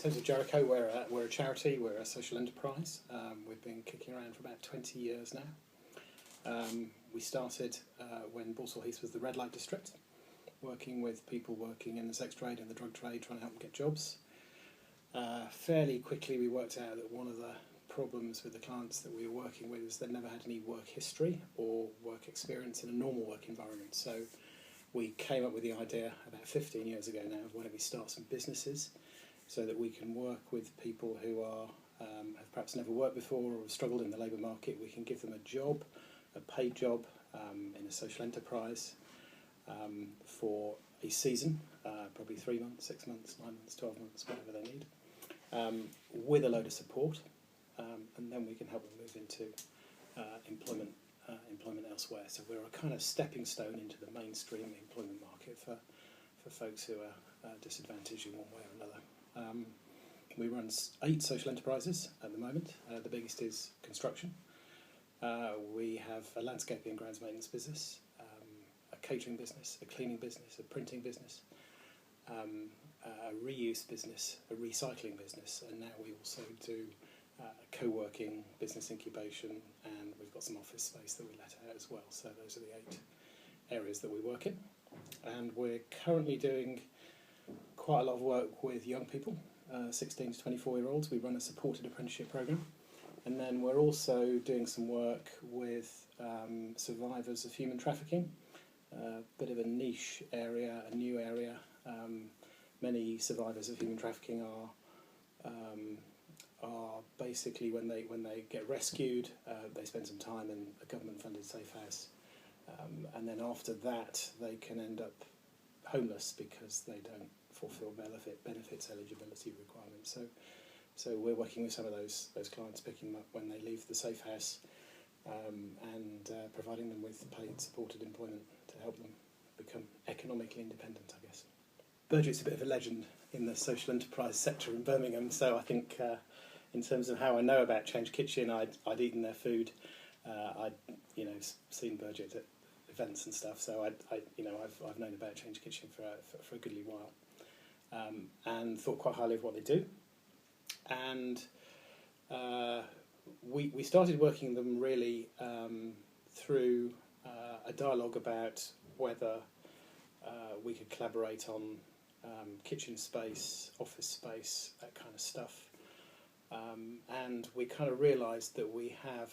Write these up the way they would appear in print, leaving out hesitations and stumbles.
terms of Jericho, we're a charity, we're a social enterprise. We've been kicking around for about 20 years now. We started when Balsall Heath was the red light district, working with people working in the sex trade and the drug trade, trying to help them get jobs. Fairly quickly we worked out that one of the problems with the clients that we were working with is they'd never had any work history or work experience in a normal work environment. So we came up with the idea about 15 years ago now of why don't we start some businesses so that we can work with people who are have perhaps never worked before or have struggled in the labour market. We can give them a job, a paid job in a social enterprise for a season, probably 3 months, 6 months, 9 months, 12 months, whatever they need, with a load of support, and then we can help them move into employment elsewhere. So we're a kind of stepping stone into the mainstream employment market for folks who are disadvantaged in one way or another. We run 8 social enterprises at the moment. The biggest is construction. We have a landscaping and grounds maintenance business, a catering business, a cleaning business, a printing business, a reuse business, a recycling business, and now we also do co-working, business incubation, and we've got some office space that we let out as well. So those are the 8 areas that we work in. And we're currently doing quite a lot of work with young people, 16 to 24-year-olds. We run a supported apprenticeship programme. And then we're also doing some work with survivors of human trafficking, a bit of a niche area, a new area. Many survivors of human trafficking are basically when they get rescued, they spend some time in a government-funded safe house, and then after that they can end up homeless because they don't fulfil benefits eligibility requirements. So we're working with some of those clients, picking them up when they leave the safe house, and providing them with paid supported employment to help them become economically independent, I guess. Burgett's a bit of a legend in the social enterprise sector in Birmingham, so I think in terms of how I know about ChangeKitchen, I'd eaten their food, I'd seen Burgett at events and stuff, so I've known about ChangeKitchen for a goodly while, and thought quite highly of what they do. And we started working them really through a dialogue about whether we could collaborate on kitchen space, office space, that kind of stuff. And we kind of realised that we have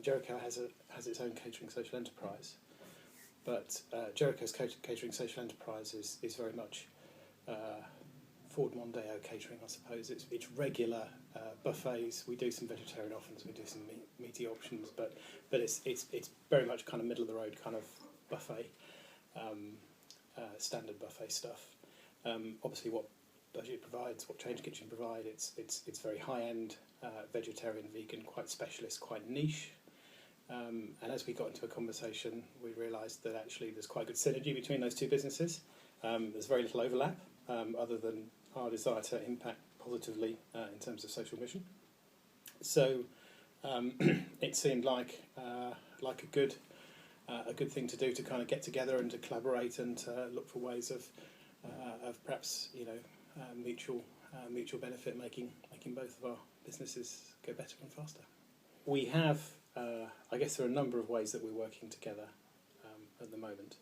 Jericho has its own catering social enterprise, but Jericho's catering social enterprise is very much Ford Mondeo catering, I suppose. It's regular buffets. We do some vegetarian options, we do some meaty options, but it's very much kind of middle of the road kind of buffet, standard buffet stuff. Obviously, what Budget provides, what ChangeKitchen provide, it's very high end, vegetarian, vegan, quite specialist, quite niche. And as we got into a conversation, we realised that actually there's quite good synergy between those two businesses. There's very little overlap, other than our desire to impact positively in terms of social mission. So it seemed like a good thing to do, to kind of get together and to collaborate and to look for ways of perhaps mutual benefit, making both of our businesses go better and faster. We have, I guess, there are a number of ways that we're working together at the moment.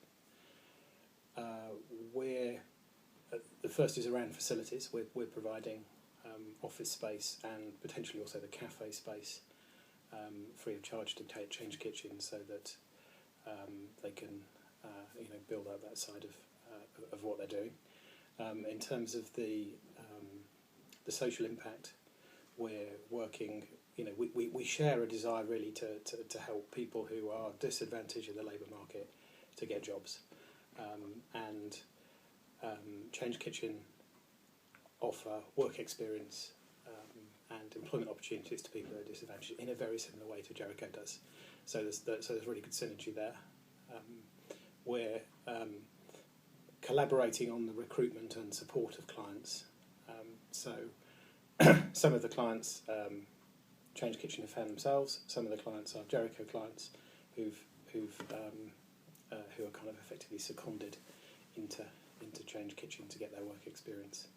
The first is around facilities. We're providing office space and potentially also the cafe space free of charge to ChangeKitchen, so that they can build out that side of what they're doing. In terms of the social impact, we're working. We share a desire really to help people who are disadvantaged in the labour market to get jobs, and ChangeKitchen offer work experience and employment opportunities to people who are disadvantaged in a very similar way to Jericho does. So there's really good synergy there. We're collaborating on the recruitment and support of clients. So some of the clients ChangeKitchen have found themselves. Some of the clients are Jericho clients who are kind of effectively seconded into ChangeKitchen to get their work experience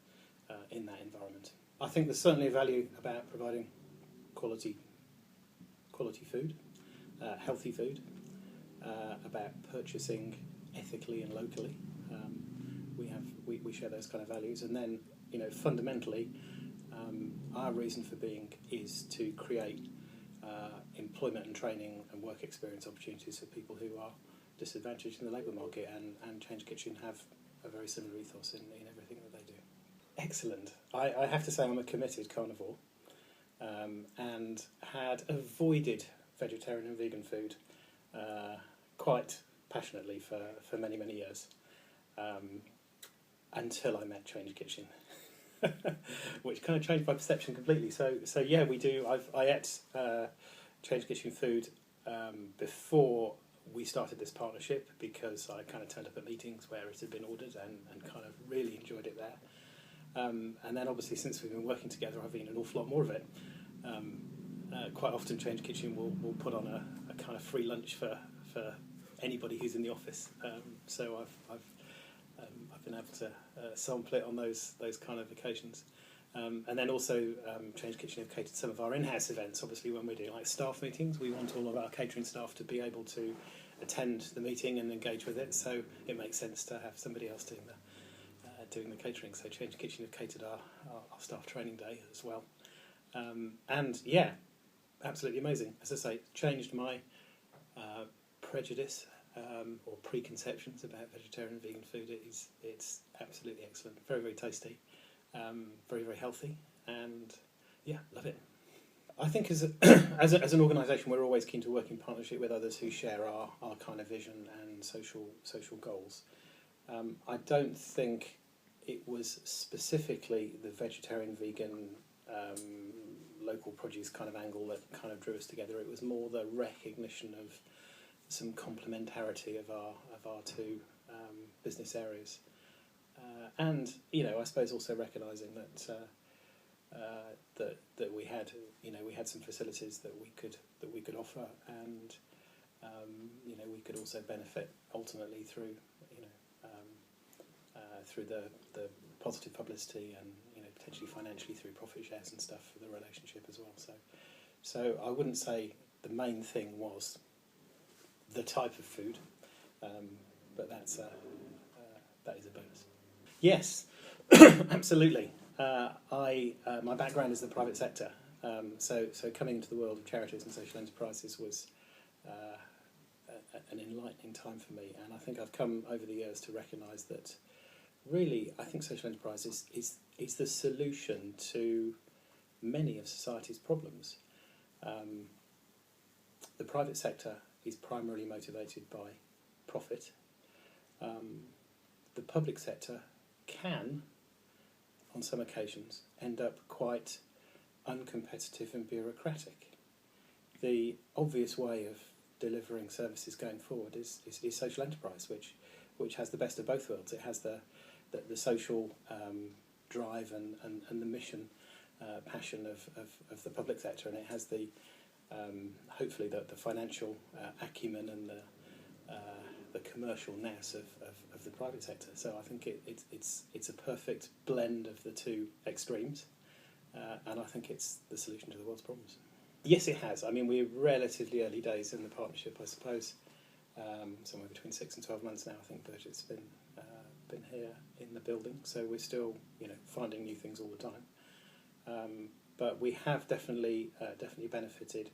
in that environment. I think there's certainly a value about providing quality food, healthy food, about purchasing ethically and locally. We share those kind of values, and then fundamentally, our reason for being is to create employment and training and work experience opportunities for people who are disadvantaged in the labour market, and ChangeKitchen have a very similar ethos in everything that they do. Excellent. I have to say I'm a committed carnivore, and had avoided vegetarian and vegan food quite passionately for many, many years, until I met ChangeKitchen, which kind of changed my perception completely. So yeah, we do. I ate ChangeKitchen food before we started this partnership, because I kind of turned up at meetings where it had been ordered and kind of really enjoyed it there. And then obviously since we've been working together, I've eaten an awful lot more of it. Quite often ChangeKitchen will put on a kind of free lunch for anybody who's in the office. So I've been able to sample it on those kind of occasions. And then also ChangeKitchen have catered some of our in-house events. Obviously when we do like staff meetings, we want all of our catering staff to be able to attend the meeting and engage with it, so it makes sense to have somebody else doing the catering. So ChangeKitchen have catered our staff training day as well. And yeah, absolutely amazing. As I say, changed my prejudice or preconceptions about vegetarian and vegan food. It's absolutely excellent, very, very tasty, very, very healthy, and yeah, love it. I think as an organisation, we're always keen to work in partnership with others who share our kind of vision and social goals. I don't think it was specifically the vegetarian, vegan, local produce kind of angle that kind of drew us together. It was more the recognition of some complementarity of our two business areas, and I suppose also recognising that we had some facilities that we could offer, and we could also benefit ultimately through through the positive publicity, and potentially financially through profit shares and stuff for the relationship as well. So I wouldn't say the main thing was the type of food, but that is a bonus. Yes, absolutely. My background is the private sector, so coming into the world of charities and social enterprises was an enlightening time for me, and I think I've come over the years to recognise that really I think social enterprise is the solution to many of society's problems. The private sector is primarily motivated by profit. The public sector can, on some occasions, end up quite uncompetitive and bureaucratic. The obvious way of delivering services going forward is social enterprise, which has the best of both worlds. It has the social drive and the mission passion of the public sector, and it has the hopefully the financial acumen and the commercial nous of the private sector. So I think it's a perfect blend of the two extremes, and I think it's the solution to the world's problems. Yes, it has. I mean, we're relatively early days in the partnership, I suppose. Somewhere between 6 and 12 months now. I think Bridget's been here in the building, so we're still finding new things all the time. But we have definitely benefited,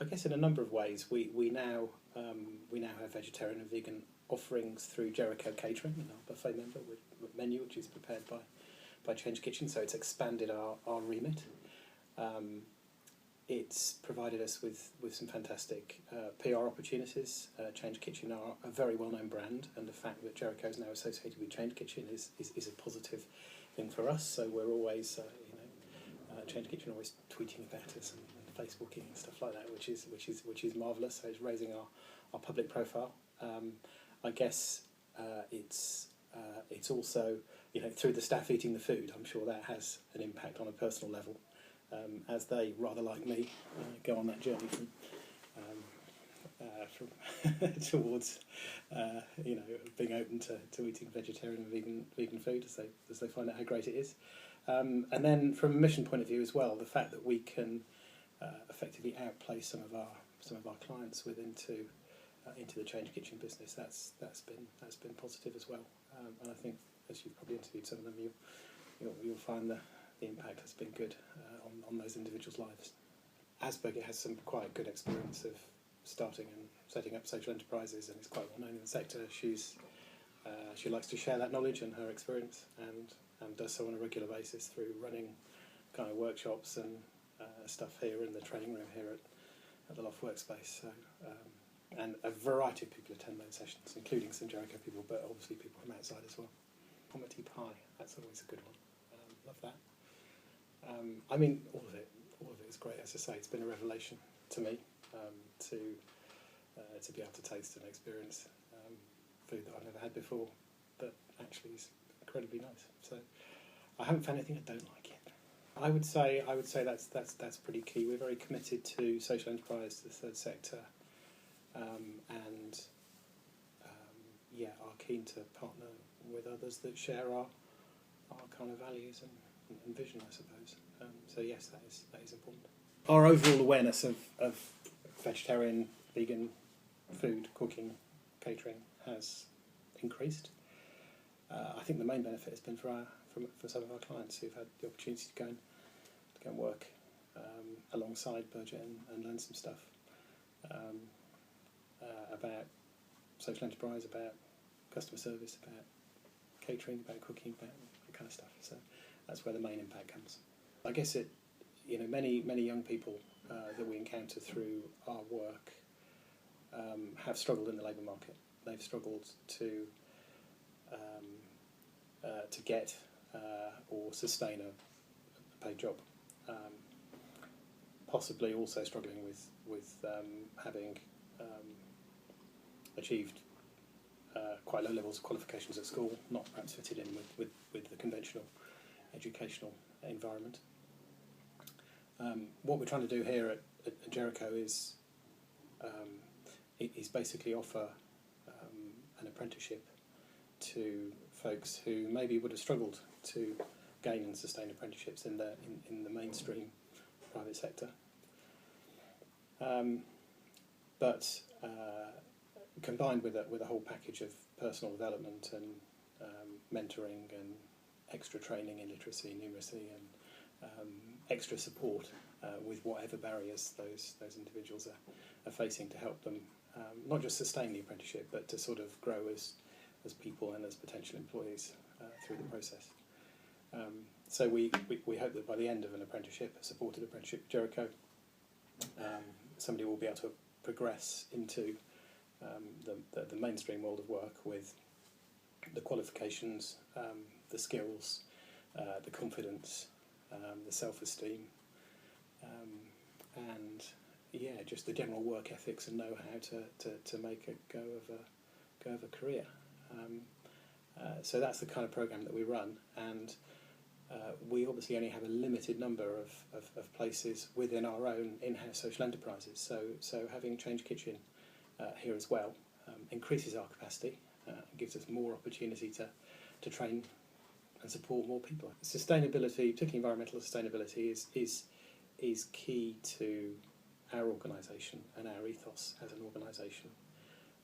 I guess, in a number of ways. We now have vegetarian and vegan offerings through Jericho Catering, our buffet menu, which is prepared by ChangeKitchen. So it's expanded our remit. It's provided us with some fantastic PR opportunities. ChangeKitchen are a very well-known brand, and the fact that Jericho is now associated with ChangeKitchen is a positive thing for us. So we're always, ChangeKitchen are always tweeting about us and Facebooking and stuff like that, which is marvellous. So it's raising our public profile. I guess it's also through the staff eating the food. I'm sure that has an impact on a personal level. As they, rather like me, go on that journey from towards being open to eating vegetarian and vegan food, as they find out how great it is. And then from a mission point of view as well, the fact that we can effectively outplay some of our clients into the ChangeKitchen business, that's been positive as well. And I think, as you've probably interviewed some of them, you'll find the impact has been good on those individuals' lives. Asperger has some quite good experience of starting and setting up social enterprises, and is quite well known in the sector. She likes to share that knowledge and her experience, and does so on a regular basis through running kind of workshops and stuff here in the training room here at the Loft Workspace. So, and a variety of people attend those sessions, including some Jericho people, but obviously people from outside as well. Poverty pie, that's always a good one. Love that. I mean, all of it is great. As I say, it's been a revelation to me to be able to taste and experience food that I've never had before, but actually is incredibly nice. So I haven't found anything I don't like yet. I would say that's pretty key. We're very committed to social enterprise, the third sector, and are keen to partner with others that share our kind of values and vision, I suppose. So yes, that is important. Our overall awareness of vegetarian, vegan food, cooking, catering has increased. I think the main benefit has been for some of our clients who've had the opportunity to go and work alongside Budget and learn some stuff about social enterprise, about customer service, about catering, about cooking, about that kind of stuff. So that's where the main impact comes. I guess many young people that we encounter through our work have struggled in the labour market. They've struggled to get or sustain a paid job. Possibly also struggling with having achieved quite low levels of qualifications at school, not perhaps fitted in with the conventional educational environment. What we're trying to do here at Jericho is basically offer an apprenticeship to folks who maybe would have struggled to gain and sustain apprenticeships in the mainstream private sector. But combined with a whole package of personal development and mentoring and extra training in literacy, numeracy, and extra support with whatever barriers those individuals are facing to help them not just sustain the apprenticeship, but to sort of grow as people and as potential employees through the process. So we hope that by the end of an apprenticeship, a supported apprenticeship at Jericho, somebody will be able to progress into the mainstream world of work with the qualifications, the skills, the confidence, the self-esteem, and just the general work ethics and know-how to make a go of a career. So that's the kind of program that we run, and we obviously only have a limited number of places within our own in-house social enterprises. So having ChangeKitchen here as well increases our capacity, gives us more opportunity to train and support more people. Sustainability, particularly environmental sustainability, is key to our organisation and our ethos as an organisation.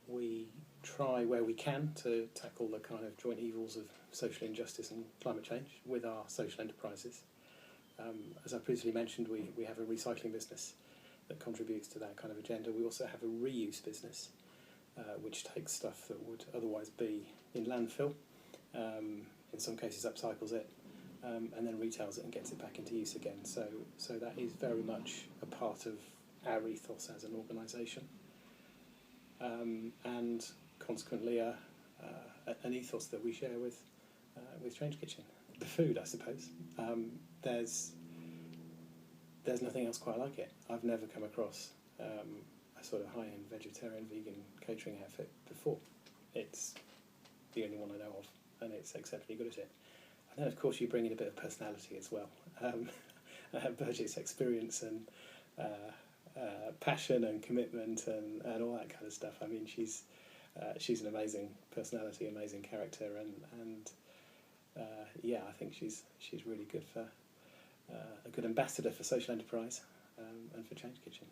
We try where we can to tackle the kind of joint evils of social injustice and climate change with our social enterprises. As I previously mentioned, we have a recycling business that contributes to that kind of agenda. We also have a reuse business, which takes stuff that would otherwise be in landfill, in some cases upcycles it, and then retails it and gets it back into use again. So that is very much a part of our ethos as an organisation, and consequently an ethos that we share with ChangeKitchen. The food, I suppose. There's nothing else quite like it. I've never come across a sort of high-end vegetarian, vegan catering outfit before. It's the only one I know of, and it's exceptionally good at it. And then, of course, you bring in a bit of personality as well. Birgit's experience and passion and commitment and all that kind of stuff. I mean, she's an amazing personality, amazing character, and yeah, I think she's really good for a good ambassador for social enterprise and for ChangeKitchen.